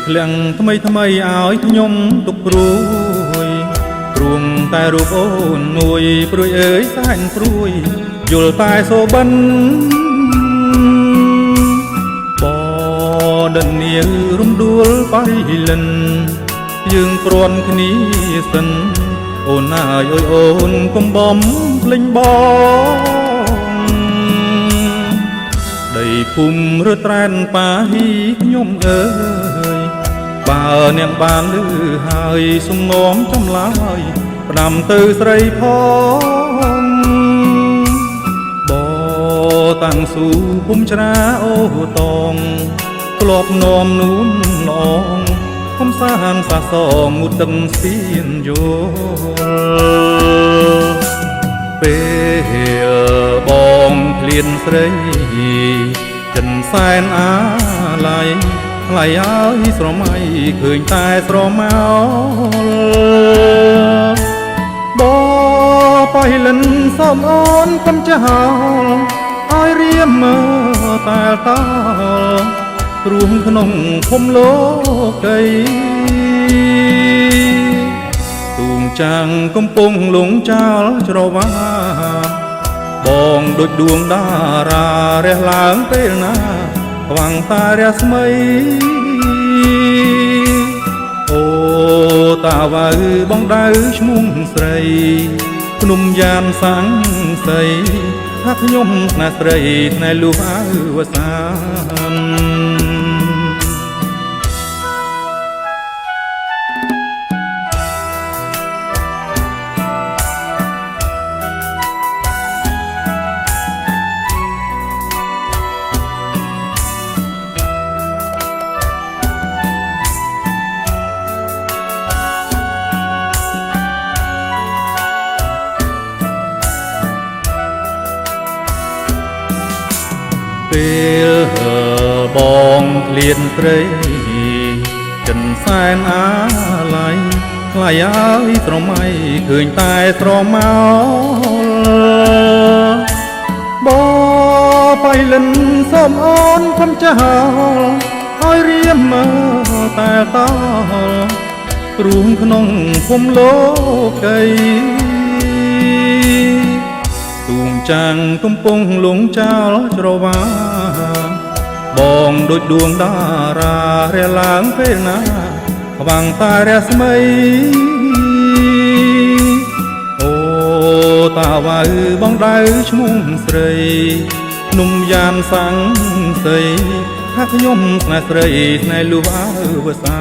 ធ្លាំងថ្មីថ្មីឲ្យខ្ញុំទុកព្រួយព្រមតែរូបអូនមួយព្រួយអើយសែនព្រួយយល់តែសូបិនបដិននាងរំដួលបរិលិនយើងព្រាន់គ្នាសិនអូនអើយអើយអូនកុំបំភ្លេចបងដីភូមិរត្រែនប៉ាហ៊ីខ្ញុំអើយបើនាងបានឮហើយសុំងំចំឡាយផ្ដាំទៅស្រីផងបតាំងស៊ូភូមិច្រាអូតងធ្លាប់នាំនួនឡងខំសានសាសងមុតទឹកស្ពានយល់ពេលបងភ្លៀនស្រីចិនសែនអាឡៃថ្លៃឲ្យស្រមៃឃើញតែស្រមោលបបៃលិនសូមអូនកុំចោលឲ្យរៀមមើលតែតរួមក្នុងភូមិលោកីទូងចាំងកំពុងលងចោលច្រវាបងដូចដួងតារារះឡើងពេលណាខ្វាំងតារះស្មីអូតាវ៉ៅបងដៅឈ្មោះស្រីភ្នំយ៉ានសាំងសីថាខ្ញុំស្នេហ៍ស្រីស្នេហ៍លុះអើវសានពេលបងឃ្លានស្រីចិនសែនអាឡៃថ្លៃឲ្យស្រមៃឃើញតែស្រមោលបបៃលិនសូមអូនកុំចោលឲ្យរៀមមើលតែតរួមក្នុងភូមិលោកីទូងចាំងកំពុងលងចោលច្រវាបងដូចដួងតារារះឡើងពេលណាខ្វាំងតែរះស្មីអូតាវ៉ៅបងដៅឈ្មោះស្រីភ្នំយ៉ានសាំងសីថាខ្ញុំស្នេហ៍ស្រីស្នេហ៍លុះអើវសា